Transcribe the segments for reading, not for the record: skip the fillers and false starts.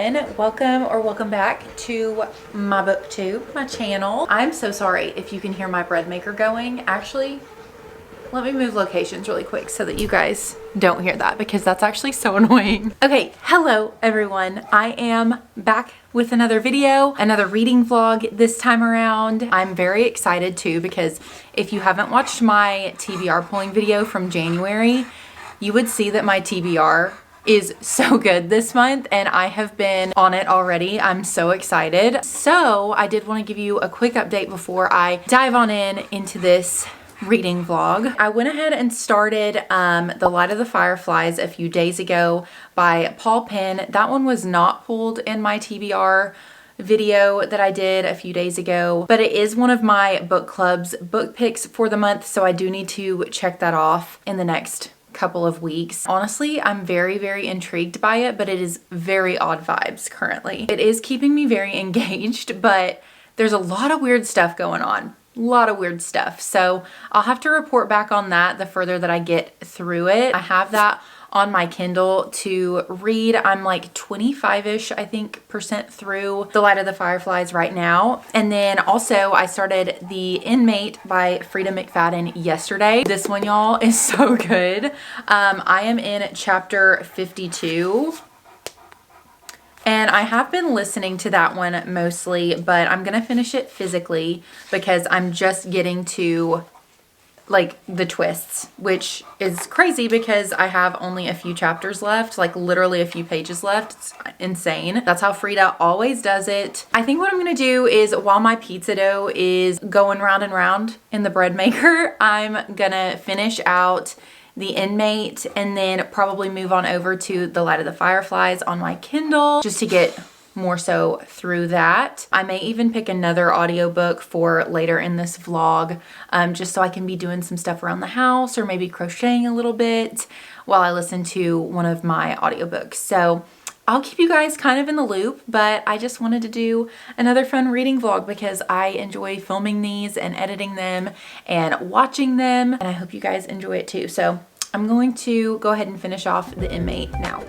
everyone. Welcome back to my booktube, my channel. I'm so sorry if you can hear my bread maker going. Actually, let me move locations really quick so that you guys don't hear that, because that's actually so annoying. Okay, hello everyone. I am back with another video, another reading vlog this time around. I'm very excited too, because if you haven't watched my TBR pulling video from January, you would see that my TBR is so good this month and I have been on it already. I'm so excited. So I did want to give you a quick update before I dive on into this reading vlog. I went ahead and started The Light of the Fireflies a few days ago by Paul Penn. That one was not pulled in my TBR video that I did a few days ago, but it is one of my book club's book picks for the month, so I do need to check that off in the next couple of weeks. Honestly, I'm very intrigued by it, but it is very odd vibes currently. It is keeping me very engaged, but there's a lot of weird stuff going on. A lot of weird stuff. So I'll have to report back on that the further that I get through it. I have that on my Kindle to read. I'm like 25-ish, I think, % through The Light of the Fireflies right now. And then also I started The Inmate by Frida McFadden yesterday. This one, y'all, is so good. I am in chapter 52. And I have been listening to that one mostly, but I'm gonna finish it physically because I'm just getting to like the twists, which is crazy because I have only a few chapters left, like literally a few pages left. It's insane. That's how Frida always does it. I think what I'm gonna do is, while my pizza dough is going round and round in the bread maker, I'm gonna finish out The Inmate and then probably move on over to The Light of the Fireflies on my Kindle just to get more so through that. I may even pick another audiobook for later in this vlog, just so I can be doing some stuff around the house or maybe crocheting a little bit while I listen to one of my audiobooks. So I'll keep you guys kind of in the loop, but I just wanted to do another fun reading vlog because I enjoy filming these and editing them and watching them, and I hope you guys enjoy it too. So I'm going to go ahead and finish off The Inmate now.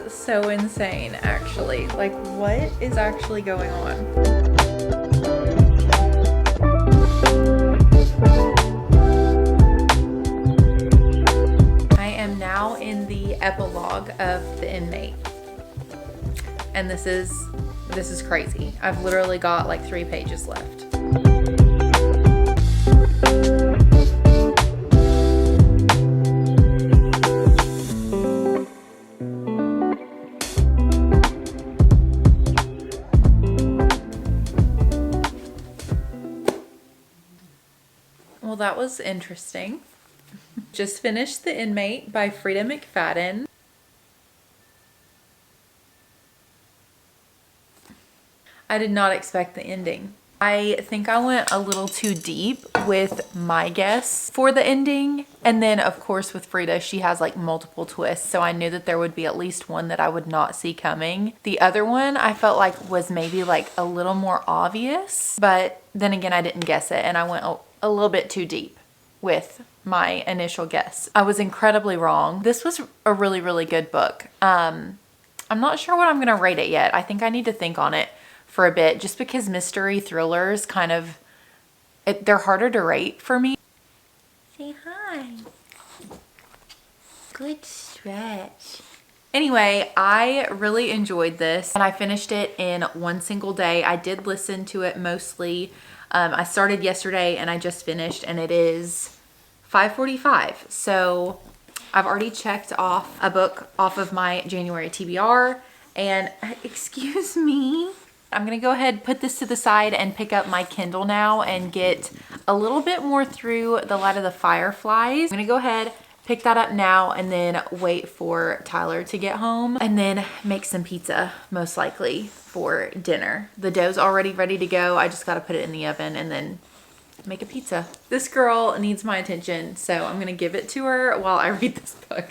So insane, actually. Like, what is actually going on? I am now in the epilogue of The Inmate, and this is crazy. I've literally got like 3 pages left. Well, that was interesting. Just finished The Inmate by Frida McFadden. I did not expect the ending. I think I went a little too deep with my guess for the ending. And then of course with Frida, she has like multiple twists. So I knew that there would be at least one that I would not see coming. The other one I felt like was maybe like a little more obvious, but then again, I didn't guess it and I went a little bit too deep with my initial guess. I was incredibly wrong. This was a really good book. I'm not sure what I'm gonna rate it yet. I think I need to think on it for a bit, just because mystery thrillers kind of, they're harder to rate for me. Say hi. Good stretch. Anyway, I really enjoyed this and I finished it in one single day. I did listen to it mostly. I started yesterday and I just finished, and it is 5:45. So I've already checked off a book off of my January TBR, and excuse me, I'm gonna go ahead, put this to the side and pick up my Kindle now and get a little bit more through the Light of the Fireflies. I'm gonna go ahead, pick that up now, and then wait for Tyler to get home and then make some pizza, most likely for dinner. The dough's already ready to go. I just gotta put it in the oven and then make a pizza. This girl needs my attention, so I'm gonna give it to her while I read this book.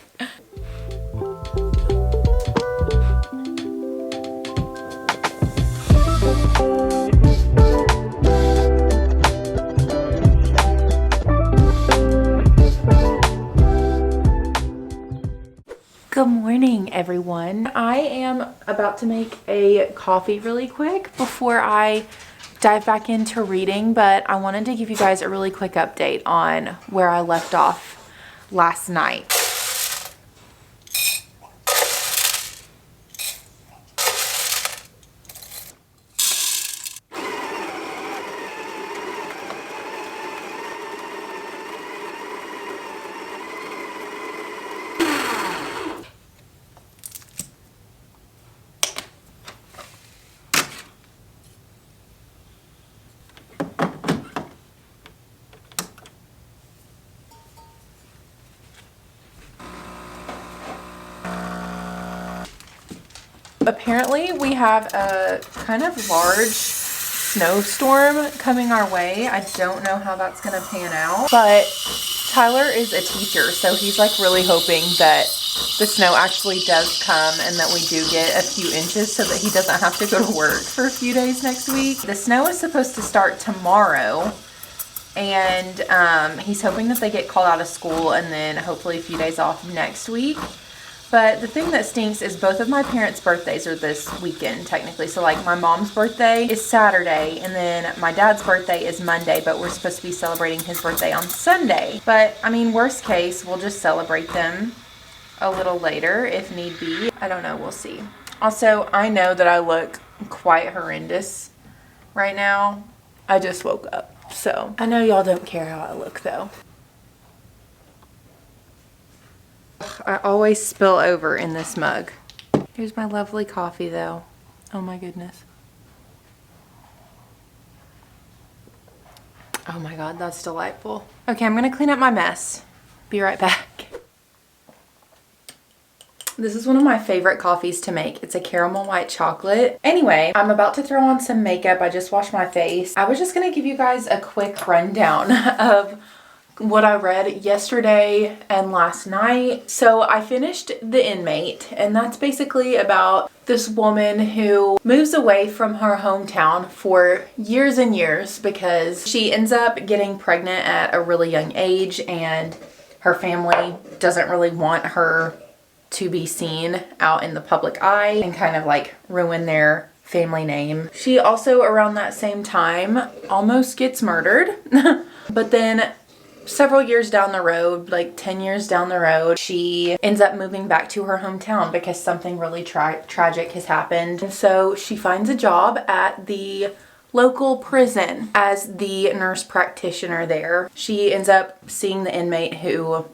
Good morning, everyone. I am about to make a coffee really quick before I dive back into reading, but I wanted to give you guys a really quick update on where I left off last night. Apparently we have a kind of large snowstorm coming our way. I don't know how that's gonna pan out, but Tyler is a teacher, so he's like really hoping that the snow actually does come and that we do get a few inches so that he doesn't have to go to work for a few days next week. The snow is supposed to start tomorrow, and he's hoping that they get called out of school and then hopefully a few days off next week. But the thing that stinks is both of my parents' birthdays are this weekend, technically. So, like, my mom's birthday is Saturday, and then my dad's birthday is Monday, but we're supposed to be celebrating his birthday on Sunday. But, I mean, worst case, we'll just celebrate them a little later if need be. I don't know. We'll see. Also, I know that I look quite horrendous right now. I just woke up. So, I know y'all don't care how I look, though. I always spill over in this mug. Here's my lovely coffee though. Oh my goodness. Oh my god, that's delightful. Okay, I'm gonna clean up my mess. Be right back. This is one of my favorite coffees to make. It's a caramel white chocolate. Anyway, I'm about to throw on some makeup. I just washed my face. I was just gonna give you guys a quick rundown of what I read yesterday and last night. So I finished The Inmate, and that's basically about this woman who moves away from her hometown for years and years because she ends up getting pregnant at a really young age, and her family doesn't really want her to be seen out in the public eye and kind of like ruin their family name. She also, around that same time, almost gets murdered. But then several years down the road, like 10 years down the road, she ends up moving back to her hometown because something really tragic has happened. And so she finds a job at the local prison as the nurse practitioner there. She ends up seeing the inmate who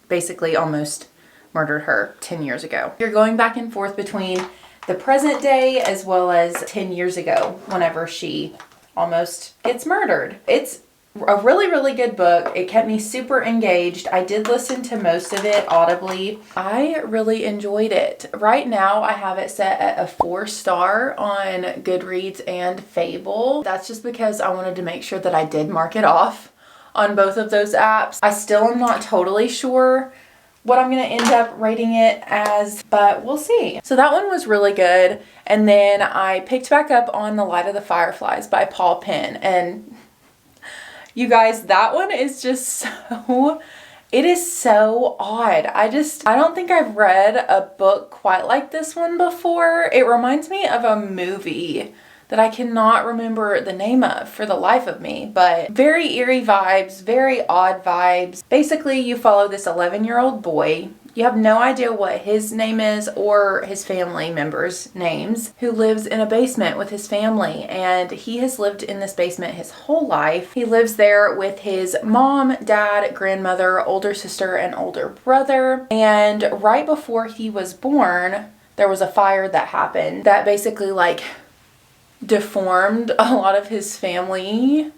basically almost murdered her 10 years ago. You're going back and forth between the present day as well as 10 years ago whenever she almost gets murdered. It's a really, really good book. It kept me super engaged. I did listen to most of it audibly. I really enjoyed it. Right now, I have it set at a 4-star on Goodreads and Fable. That's just because I wanted to make sure that I did mark it off on both of those apps. I still am not totally sure what I'm going to end up rating it as, but we'll see. So that one was really good. And then I picked back up on The Light of the Fireflies by Paul Penn, and you guys, that one is just so, it is so odd. I don't think I've read a book quite like this one before. It reminds me of a movie that I cannot remember the name of for the life of me, but very eerie vibes, very odd vibes. Basically, you follow this 11-year-old boy. You have no idea what his name is or his family members' names, who lives in a basement with his family, and he has lived in this basement his whole life. He lives there with his mom, dad, grandmother, older sister, and older brother. And right before he was born, there was a fire that happened that basically like deformed a lot of his family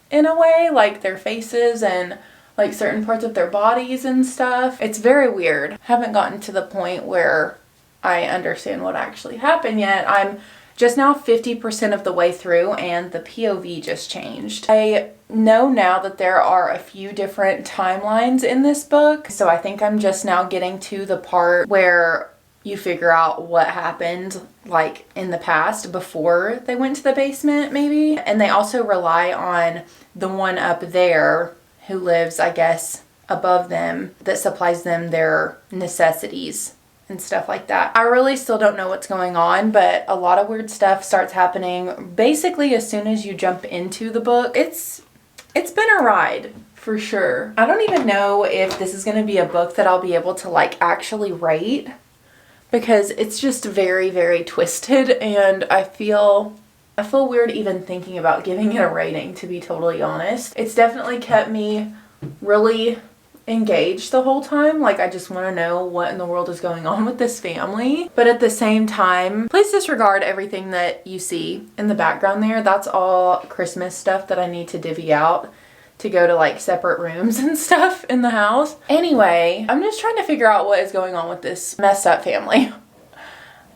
in a way, like their faces and like certain parts of their bodies and stuff. It's very weird. Haven't gotten to the point where I understand what actually happened yet. I'm just now 50% of the way through and the POV just changed. I know now that there are a few different timelines in this book, so I think I'm just now getting to the part where you figure out what happened like in the past before they went to the basement maybe. And they also rely on the one up there who lives, I guess, above them that supplies them their necessities and stuff like that. I really still don't know what's going on, but a lot of weird stuff starts happening basically as soon as you jump into the book. It's been a ride for sure. I don't even know if this is going to be a book that I'll be able to like actually rate, because it's just very, very twisted, and I feel weird even thinking about giving it a rating, to be totally honest. It's definitely kept me really engaged the whole time. Like, I just want to know what in the world is going on with this family. But at the same time, please disregard everything that you see in the background there. That's all Christmas stuff that I need to divvy out to go to like separate rooms and stuff in the house. Anyway, I'm just trying to figure out what is going on with this messed up family.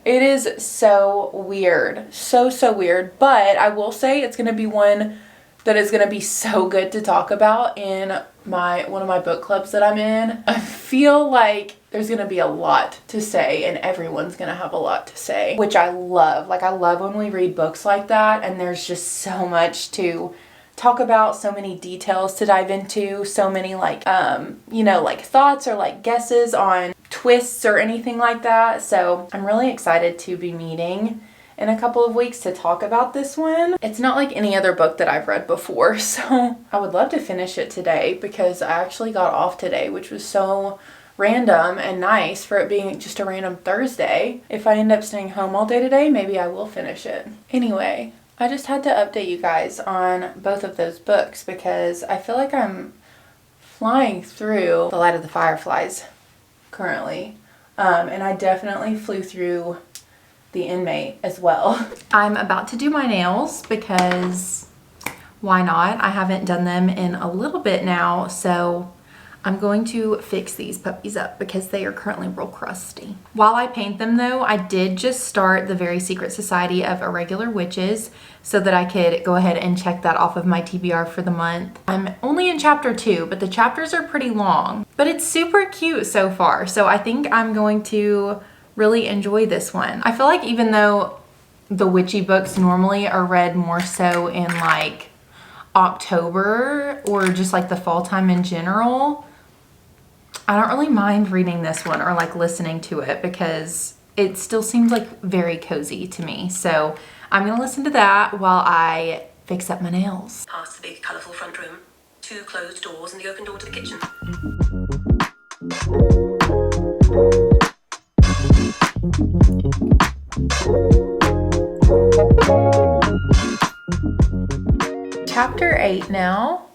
It is so weird. So weird. But I will say it's going to be one that is going to be so good to talk about in one of my book clubs that I'm in. I feel like there's going to be a lot to say, and everyone's going to have a lot to say, which I love. Like, I love when we read books like that, and there's just so much to talk about, so many details to dive into, so many like like thoughts or like guesses on twists or anything like that. So I'm really excited to be meeting in a couple of weeks to talk about this one. It's not like any other book that I've read before, so I would love to finish it today, because I actually got off today, which was so random and nice for it being just a random Thursday. If I end up staying home all day today, maybe I will finish it. Anyway, I just had to update you guys on both of those books, because I feel like I'm flying through The Light of the Fireflies currently. And I definitely flew through The Inmate as well. I'm about to do my nails because why not? I haven't done them in a little bit now, so I'm going to fix these puppies up because they are currently real crusty. While I paint them though, I did just start the Very Secret Society of Irregular Witches so that I could go ahead and check that off of my TBR for the month. I'm only in chapter 2, but the chapters are pretty long, but it's super cute so far. So I think I'm going to really enjoy this one. I feel like even though the witchy books normally are read more so in like October or just like the fall time in general, I don't really mind reading this one or like listening to it because it still seems like very cozy to me. So I'm gonna listen to that while I fix up my nails. Past the big colourful front room, 2 closed doors and the open door to the kitchen. Chapter 8 now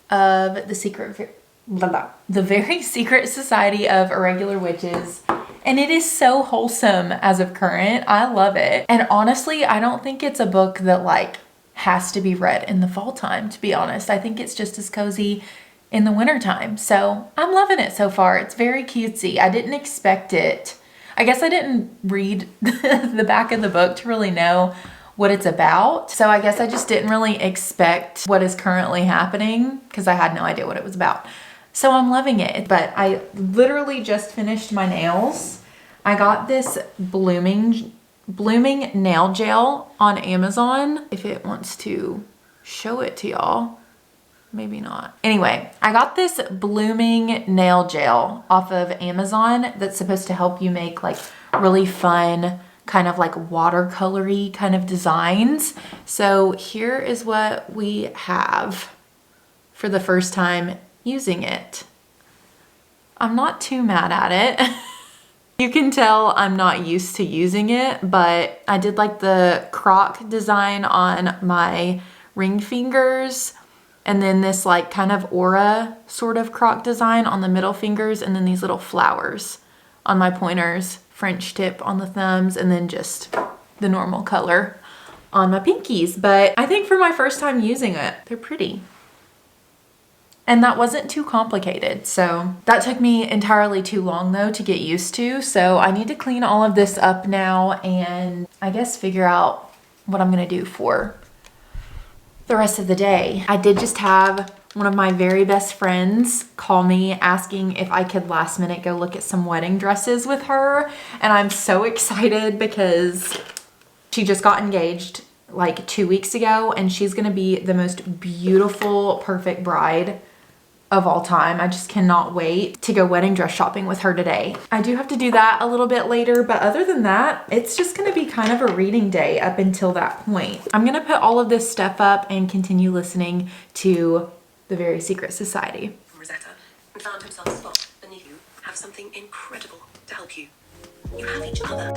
of the Very Secret Society of Irregular Witches, and it is so wholesome as of current. I love it, and honestly I don't think it's a book that like has to be read in the fall time, to be honest. I think it's just as cozy in the winter time, so I'm loving it so far. It's very cutesy. I didn't expect it. I guess I didn't read the back of the book to really know what it's about, so I guess I just didn't really expect what is currently happening because I had no idea what it was about. So I'm loving it. But I literally just finished my nails. I got this blooming nail gel on Amazon. If it wants to show it to y'all, maybe not. Anyway, I got this blooming nail gel off of Amazon that's supposed to help you make like really fun kind of like watercolory kind of designs. So here is what we have for the first time using it. I'm not too mad at it. You can tell I'm not used to using it, but I did like the croc design on my ring fingers, and then this like kind of aura sort of croc design on the middle fingers, and then these little flowers on my pointers, French tip on the thumbs, and then just the normal color on my pinkies, but I think for my first time using it, they're pretty. And that wasn't too complicated. So that took me entirely too long though to get used to. So I need to clean all of this up now and I guess figure out what I'm gonna do for the rest of the day. I did just have one of my very best friends call me asking if I could last minute go look at some wedding dresses with her. And I'm so excited because she just got engaged like 2 weeks ago and she's gonna be the most beautiful, perfect bride of all time. I just cannot wait to go wedding dress shopping with her today. I do have to do that a little bit later, but other than that, it's just gonna be kind of a reading day up until that point. I'm gonna put all of this stuff up and continue listening to The Very Secret Society. Rosetta and found himself a spot beneath you. Have something incredible to help you. You have each other.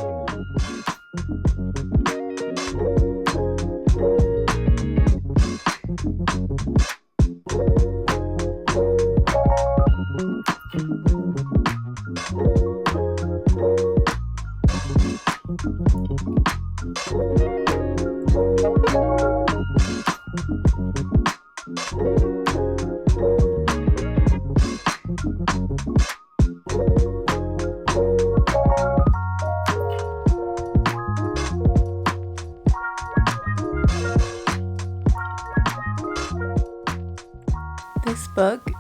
This book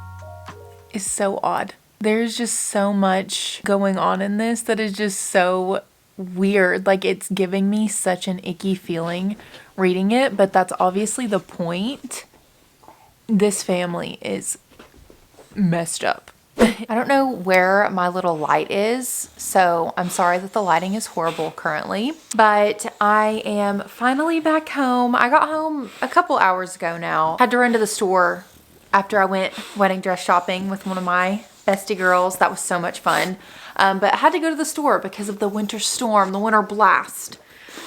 is so odd. There's just so much going on in this that is just so weird. Like, it's giving me such an icky feeling reading it, but that's obviously the point. This family is messed up. I don't know where my little light is, so I'm sorry that the lighting is horrible currently, but I am finally back home. I got home a couple hours ago now. Had to run to the store after I went wedding dress shopping with one of my bestie girls. That was so much fun. But I had to go to the store because of the winter storm, the winter blast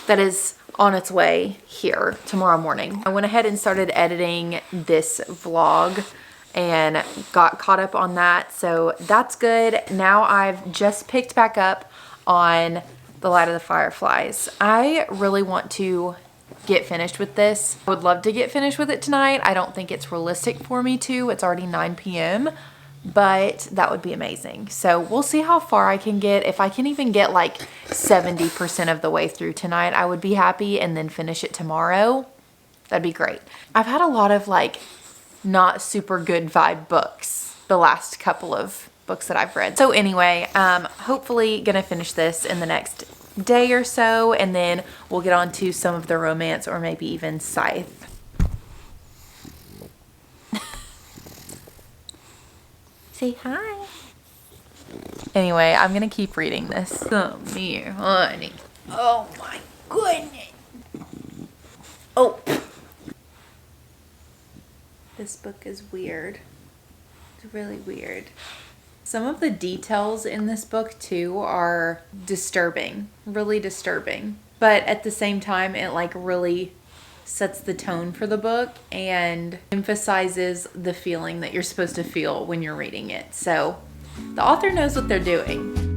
that is on its way here tomorrow morning. I went ahead and started editing this vlog and got caught up on that. So that's good. Now I've just picked back up on The Light of the Fireflies. I really want to get finished with this. I would love to get finished with it tonight. I don't think it's realistic for me to. It's already 9 p.m. but that would be amazing. So we'll see how far I can get. If I can even get like 70% of the way through tonight, I would be happy, and then finish it tomorrow. That'd be great. I've had a lot of like not super good vibe books the last couple of books that I've read. So anyway, hopefully gonna finish this in the next day or so, and then we'll get on to some of the romance or maybe even Scythe. Say hi. Anyway, I'm gonna keep reading this. Come here, honey. Oh my goodness. Oh. This book is weird. It's really weird. Some of the details in this book too are disturbing, really disturbing. But at the same time, it like really sets the tone for the book and emphasizes the feeling that you're supposed to feel when you're reading it. So the author knows what they're doing.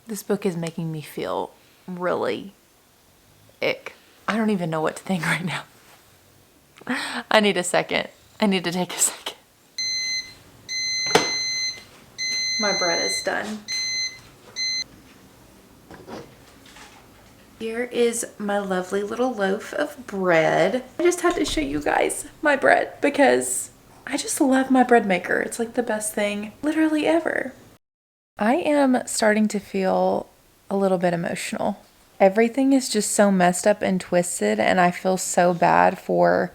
This book is making me feel really ick. I don't even know what to think right now. I need a second. I need to take a second. My bread is done. Here is my lovely little loaf of bread. I just had to show you guys my bread because I just love my bread maker. It's like the best thing literally ever. I am starting to feel a little bit emotional Everything is just so messed up and twisted, and I feel so bad for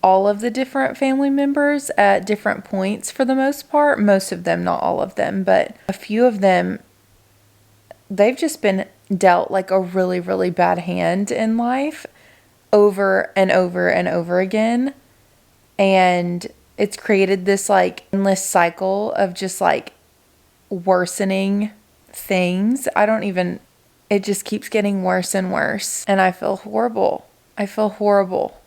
all of the different family members at different points for the most part. Most of them, not all of them, but a few of them, they've just been dealt like a really, really bad hand in life over and over and over again. And it's created this like endless cycle of just like worsening things. It just keeps getting worse and worse. And I feel horrible. I feel horrible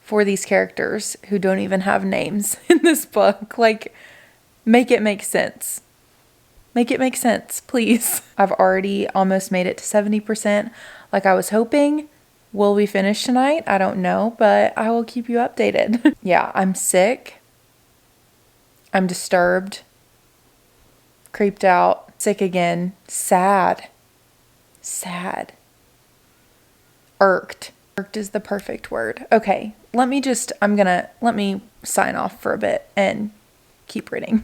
for these characters who don't even have names in this book. Like, make it make sense. Make it make sense, please. I've already almost made it to 70% like I was hoping. Will we finish tonight? I don't know, but I will keep you updated. Yeah, I'm sick. I'm disturbed. Creeped out. Sick again. Sad. Sad. Irked. Irked is the perfect word. Okay, let me sign off for a bit and keep reading.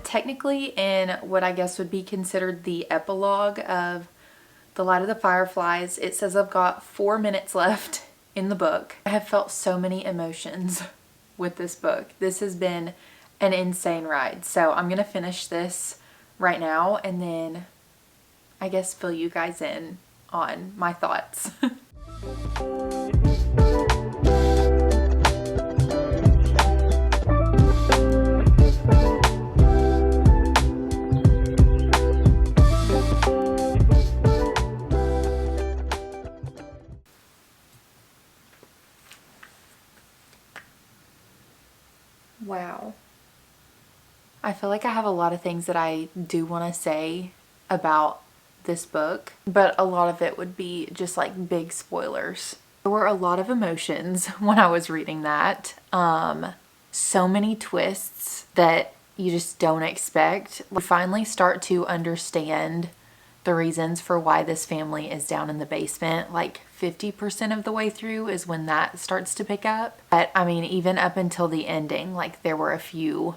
Technically in what I guess would be considered the epilogue of The Light of the Fireflies. It says I've got 4 minutes left in the book. I have felt so many emotions with this book. This has been an insane ride. So I'm going to finish this right now and then I guess fill you guys in on my thoughts. Wow. I feel like I have a lot of things that I do want to say about this book, but a lot of it would be just like big spoilers. There were a lot of emotions when I was reading that. So many twists that you just don't expect. We finally start to understand the reasons for why this family is down in the basement. Like 50% of the way through is when that starts to pick up. But I mean, even up until the ending, like there were a few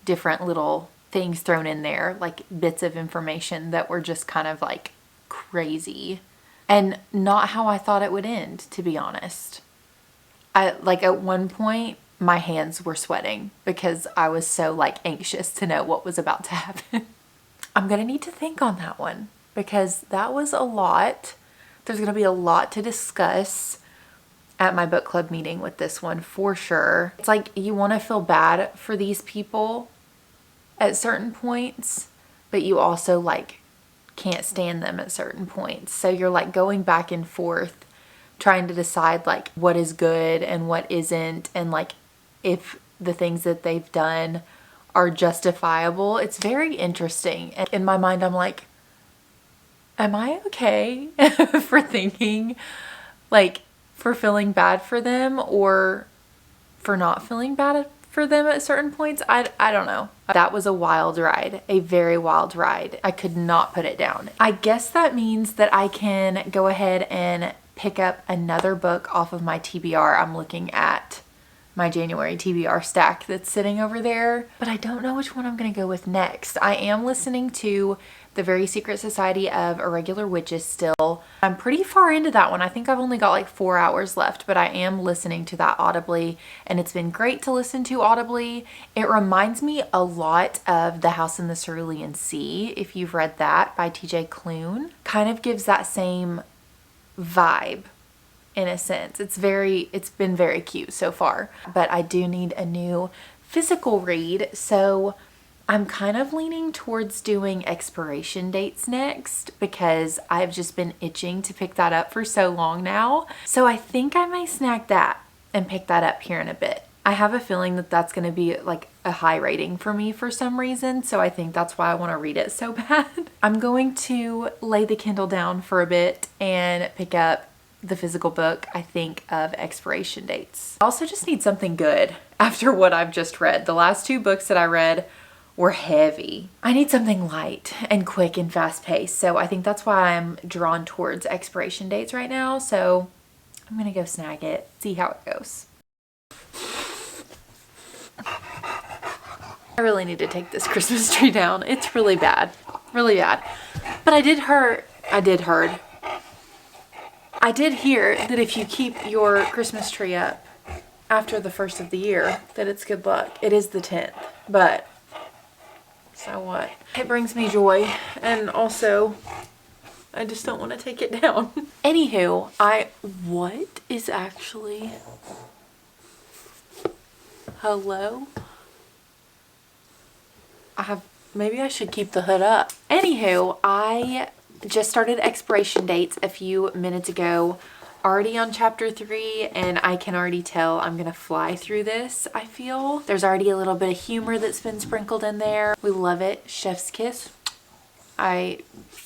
different little things thrown in there, like bits of information that were just kind of like crazy and not how I thought it would end, to be honest. Like at one point my hands were sweating because I was so like anxious to know what was about to happen. I'm gonna need to think on that one because that was a lot. There's gonna be a lot to discuss at my book club meeting with this one for sure. It's like you want to feel bad for these people at certain points, but you also like can't stand them at certain points. So you're like going back and forth trying to decide like what is good and what isn't, and like if the things that they've done are justifiable. It's very interesting. And in my mind I'm like, am I okay for thinking like for feeling bad for them or for not feeling bad for them at certain points? I don't know. That was a wild ride, a very wild ride. I could not put it down. I guess that means that I can go ahead and pick up another book off of my TBR. I'm looking at my January TBR stack that's sitting over there, but I don't know which one I'm going to go with next. I am listening to The Very Secret Society of Irregular Witches still. I'm pretty far into that one. I think I've only got like 4 hours left, but I am listening to that audibly, and it's been great to listen to audibly. It reminds me a lot of The House in the Cerulean Sea, if you've read that, by TJ Klune. Kind of gives that same vibe in a sense. It's been very cute so far, but I do need a new physical read, so I'm kind of leaning towards doing expiration dates next because I've just been itching to pick that up for so long now. So I think I may snag that and pick that up here in a bit. I have a feeling that that's going to be like a high rating for me for some reason. So I think that's why I want to read it so bad. I'm going to lay the Kindle down for a bit and pick up the physical book, I think, of expiration dates. I also just need something good after what I've just read. The last 2 books that I read were heavy. I need something light and quick and fast paced. So I think that's why I'm drawn towards expiration dates right now. So I'm going to go snag it, see how it goes. I really need to take this Christmas tree down. It's really bad. Really bad. But I did hear that if you keep your Christmas tree up after the 1st of the year, that it's good luck. It is the 10th, but so what? It brings me joy, and also I just don't want to take it down. Anywho, what is actually, hello? Maybe I should keep the hood up. Anywho, I just started expiration dates a few minutes ago, already on chapter 3, and I can already tell I'm gonna fly through this. I feel there's already a little bit of humor that's been sprinkled in there. We love it. Chef's kiss. I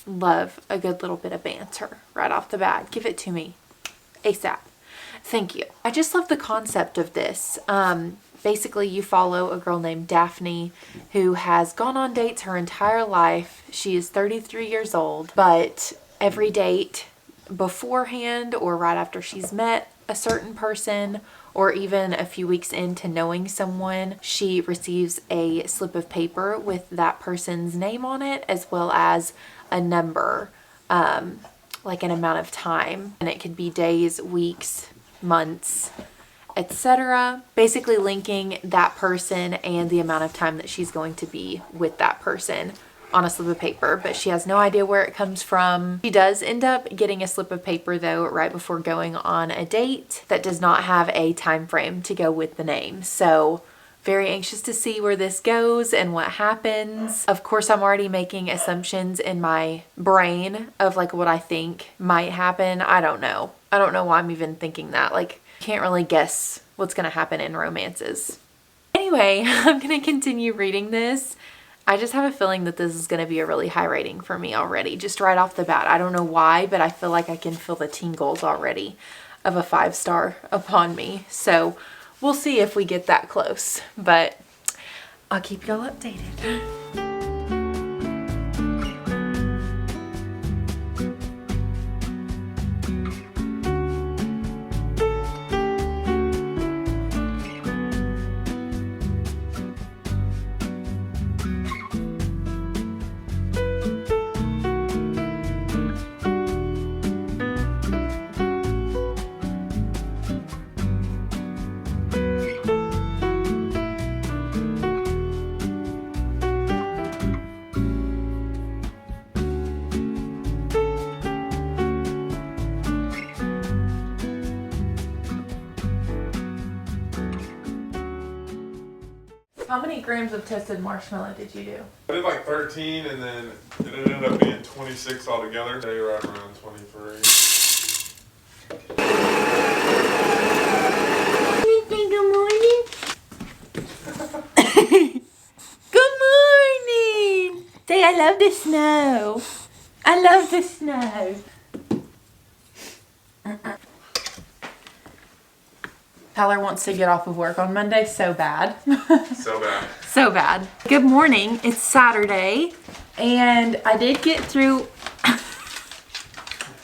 love a good little bit of banter right off the bat. Give it to me ASAP. Thank you. I just love the concept of this. Basically, you follow a girl named Daphne who has gone on dates her entire life. She is 33 years old, but every date beforehand or right after she's met a certain person, or even a few weeks into knowing someone, she receives a slip of paper with that person's name on it, as well as a number, like an amount of time. And it could be days, weeks, months, etc. Basically linking that person and the amount of time that she's going to be with that person on a slip of paper, but she has no idea where it comes from. She does end up getting a slip of paper though right before going on a date that does not have a time frame to go with the name. So very anxious to see where this goes and what happens. Of course, I'm already making assumptions in my brain of like what I think might happen. I don't know why I'm even thinking that. Like, can't really guess what's gonna happen in romances. Anyway, I'm gonna continue reading this. I just have a feeling that this is gonna be a really high rating for me already, just right off the bat. I don't know why, but I feel like I can feel the tingles already of a 5-star upon me. So we'll see if we get that close, but I'll keep y'all updated. How many grams of toasted marshmallow did you do? I did like 13, and then it ended up being 26 altogether. They were right around 23. Good morning. Good morning. Say, I love the snow. I love the snow. Tyler wants to get off of work on Monday so bad. So bad. So bad. Good morning. It's Saturday, and I did get through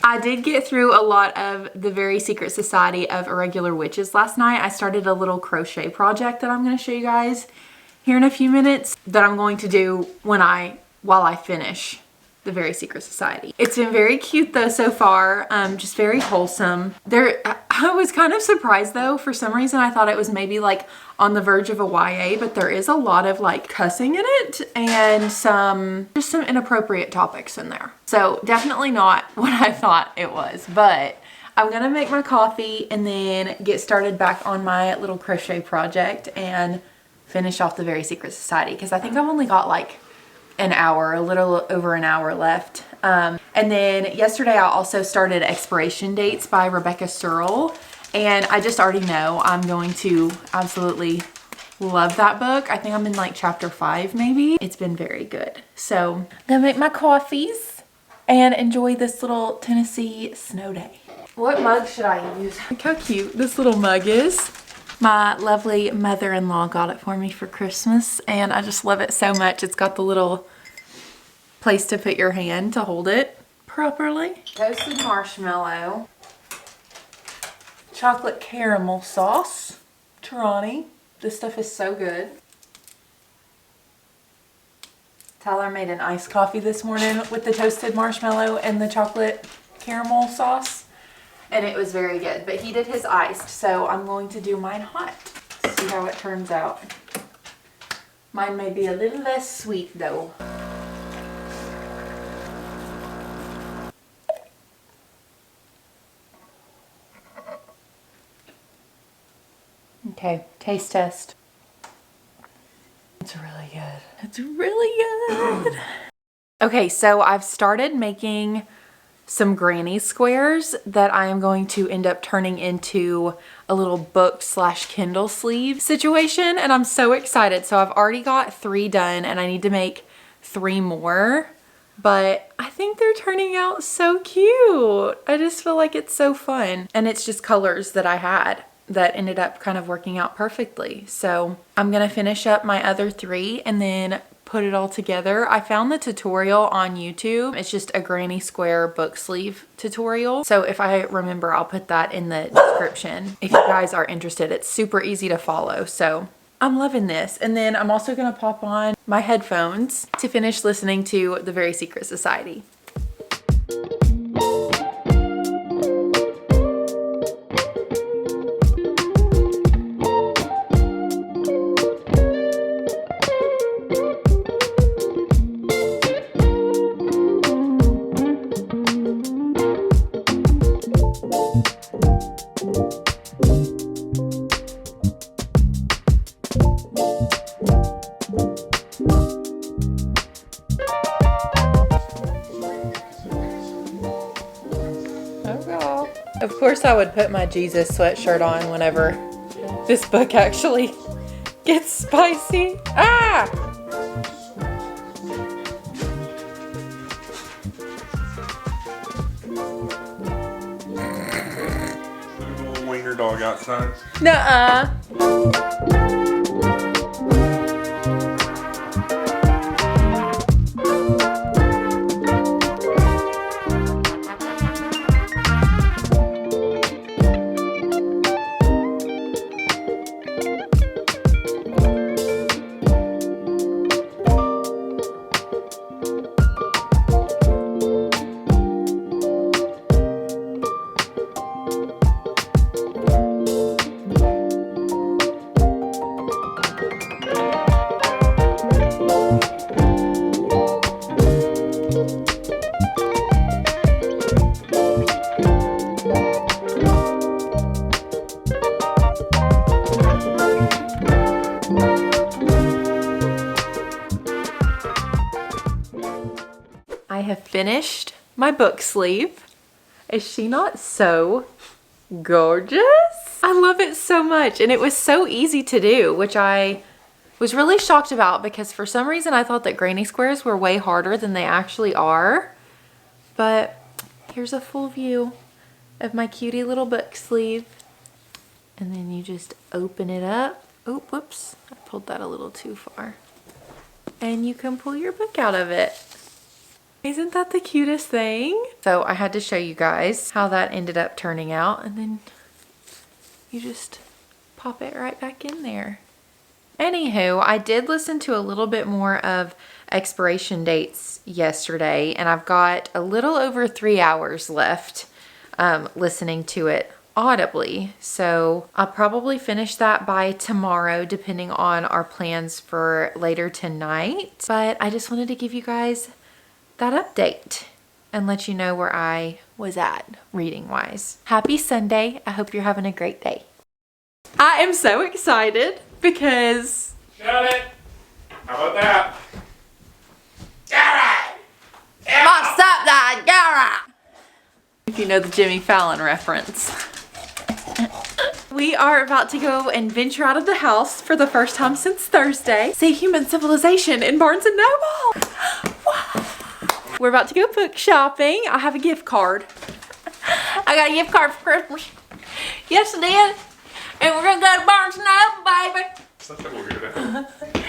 a lot of the Very Secret Society of Irregular Witches last night. I started a little crochet project that I'm going to show you guys here in a few minutes that I'm going to do while I finish the Very Secret Society. It's been very cute though so far, just very wholesome. I was kind of surprised though. For some reason I thought it was maybe like on the verge of a YA, but there is a lot of like cussing in it and just some inappropriate topics in there. So definitely not what I thought it was, but I'm gonna make my coffee and then get started back on my little crochet project and finish off the Very Secret Society, because I think I've only got like an hour, a little over an hour left. And then yesterday I also started Expiration Dates by Rebecca Searle, And I just already know I'm going to absolutely love that book. I think I'm in like chapter 5 maybe. It's been very good. So I'm gonna make my coffees and enjoy this little Tennessee snow day. What mug should I use? Look how cute this little mug is. My lovely mother-in-law got it for me for Christmas and I just love it so much. It's got the little place to put your hand to hold it properly. Toasted marshmallow. Chocolate caramel sauce. Tarani. This stuff is so good. Tyler made an iced coffee this morning with the toasted marshmallow and the chocolate caramel sauce. And it was very good. But he did his iced, so I'm going to do mine hot. See how it turns out. Mine may be a little less sweet though. Okay, taste test. It's really good. It's really good. Okay, so I've started making some granny squares that I am going to end up turning into a little book / Kindle sleeve situation, and I'm so excited. So I've already got 3 done and I need to make 3 more, but I think they're turning out so cute. I just feel like it's so fun, and it's just colors that I had that ended up kind of working out perfectly. So I'm gonna finish up my other 3 and then put it all together. I found the tutorial on YouTube. It's just a granny square book sleeve tutorial. So if I remember, I'll put that in the description if you guys are interested. It's super easy to follow. So I'm loving this. And then I'm also gonna pop on my headphones to finish listening to The Very Secret Society. Of course I would put my Jesus sweatshirt on whenever this book actually gets spicy. Ah! There's a little wiener dog outside. Nuh-uh. I have finished my book sleeve. Is she not so gorgeous? I love it so much, and it was so easy to do, which I was really shocked about because for some reason I thought that granny squares were way harder than they actually are. But here's a full view of my cutie little book sleeve. And then you just open it up. Oh, whoops, I pulled that a little too far. And you can pull your book out of it. Isn't that the cutest thing? So I had to show you guys how that ended up turning out, and then you just pop it right back in there. Anywho, I did listen to a little bit more of expiration dates yesterday, and I've got a little over 3 hours left listening to it audibly. So I'll probably finish that by tomorrow, depending on our plans for later tonight. But I just wanted to give you guys that update and let you know where I was at reading wise. Happy Sunday. I hope you're having a great day. I am so excited because Got it. How about that? What's up, that Garrett? If you know the Jimmy Fallon reference. we are about to go and venture out of the house for the first time since Thursday. See Human Civilization in Barnes & Noble. Wow. We're about to go book shopping. I have a gift card. I got a gift card for Christmas. Yes, I did. And we're gonna go to Barnes & Noble, baby. Something will get it.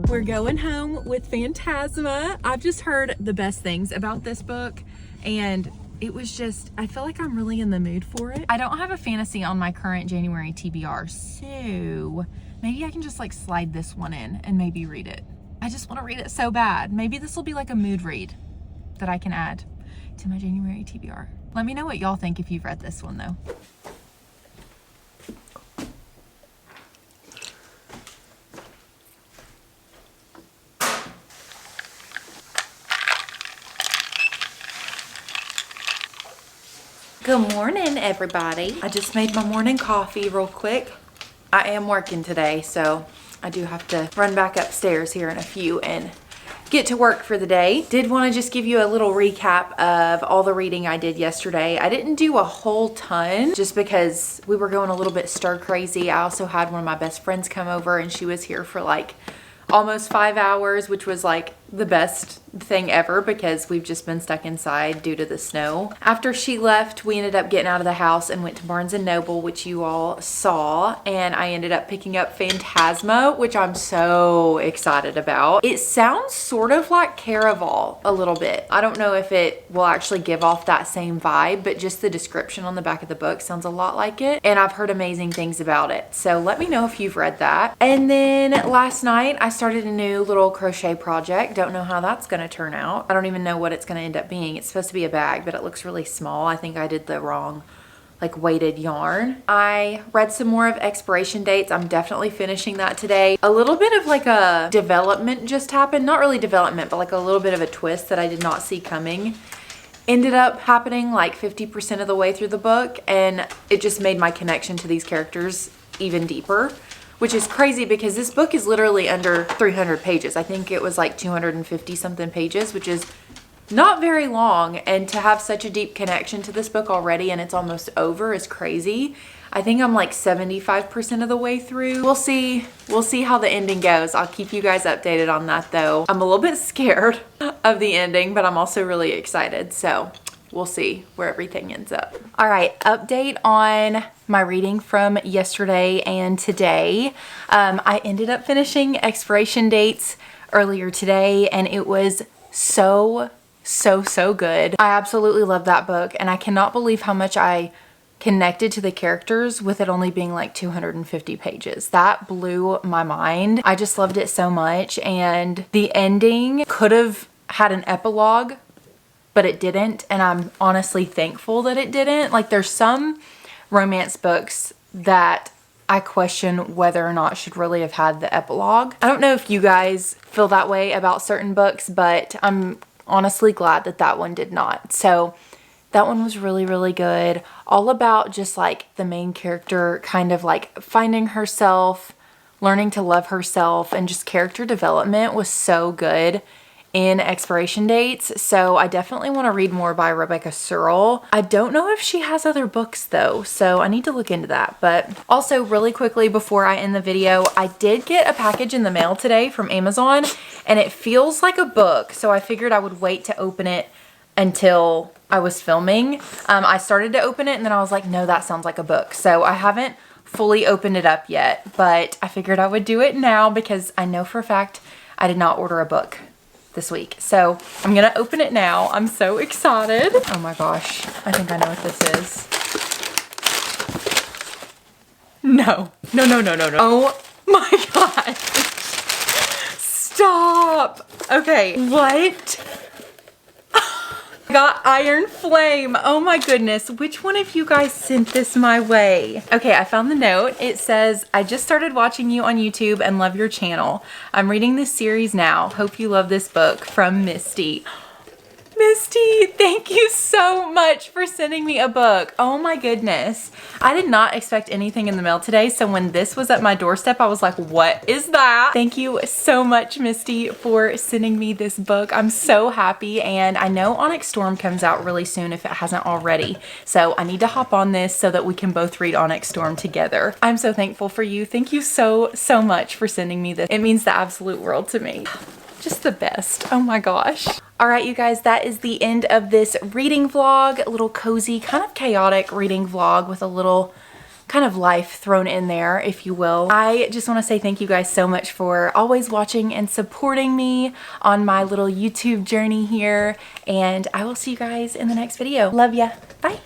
We're going home with Phantasma. I've just heard the best things about this book, and it was just, I feel like I'm really in the mood for it. I don't have a fantasy on my current January TBR, so maybe I can just like slide this one in and maybe read it. I just want to read it so bad. Maybe this will be like a mood read that I can add to my January TBR. Let me know what y'all think if you've read this one though. Good morning, everybody. I just made my morning coffee real quick. I am working today, so I do have to run back upstairs here in a few and get to work for the day. Did want to just give you a little recap of all the reading I did yesterday. I didn't do a whole ton just because we were going a little bit stir crazy. I also had one of my best friends come over and she was here for like almost 5 hours, which was like the best thing ever because we've just been stuck inside due to the snow. After she left, we ended up getting out of the house and went to Barnes & Noble, which you all saw, and I ended up picking up Phantasma, which I'm so excited about. It sounds sort of like Caraval a little bit. I don't know if it will actually give off that same vibe, but just the description on the back of the book sounds a lot like it, and I've heard amazing things about it. So let me know if you've read that. And then last night I started a new little crochet project. Don't know how that's gonna turn out. I don't even know what it's gonna end up being. It's supposed to be a bag, but it looks really small. I think I did the wrong like weighted yarn. I read some more of expiration dates. I'm definitely finishing that today. A little bit of like a development just happened. Not really development, but like a little bit of a twist that I did not see coming. Ended up happening like 50% of the way through the book, and it just made my connection to these characters even deeper, which is crazy because this book is literally under 300 pages. I think it was like 250 something pages, which is not very long, and to have such a deep connection to this book already and it's almost over is crazy. I think I'm like 75% of the way through. We'll see how the ending goes. I'll keep you guys updated on that though. I'm a little bit scared of the ending, but I'm also really excited. So we'll see where everything ends up. All right, update on my reading from yesterday and today. I ended up finishing Expiration Dates earlier today, and it was so good. I absolutely love that book, and I cannot believe how much I connected to the characters with it only being like 250 pages. That blew my mind. I just loved it so much, and the ending could have had an epilogue, but it didn't, and I'm honestly thankful that it didn't. Like, there's some romance books that I question whether or not should really have had the epilogue. I don't know if you guys feel that way about certain books, but I'm honestly glad that that one did not. So that one was really good. All about just like the main character kind of like finding herself, learning to love herself, and just character development was so good in Expiration Dates. So I definitely want to read more by Rebecca Searle. I don't know if she has other books though, so I need to look into that. But also really quickly before I end the video, I did get a package in the mail today from Amazon, and it feels like a book, so I figured I would wait to open it until I was filming. I started to open it and then I was like, no, that sounds like a book. So I haven't fully opened it up yet, but I figured I would do it now because I know for a fact I did not order a book this week. So I'm gonna open it now. I'm so excited. Oh my gosh, I think I know what this is. No. Oh my gosh. Stop. Okay, what? Got Iron Flame. Oh my goodness. Which one of you guys sent this my way? Okay, I found the note. It says, I just started watching you on YouTube and love your channel. I'm reading this series now. Hope you love this book. From Misty. Misty, thank you so much for sending me a book. Oh my goodness. I did not expect anything in the mail today, so when this was at my doorstep, I was like, what is that? Thank you so much, Misty, for sending me this book. I'm so happy, and I know Onyx Storm comes out really soon if it hasn't already, so I need to hop on this so that we can both read Onyx Storm together. I'm so thankful for you. Thank you so much for sending me this. It means the absolute world to me. Just the best. Oh my gosh. All right, you guys, that is the end of this reading vlog. A little cozy, kind of chaotic reading vlog with a little kind of life thrown in there, if you will. I just want to say thank you guys so much for always watching and supporting me on my little YouTube journey here. And I will see you guys in the next video. Love ya. Bye.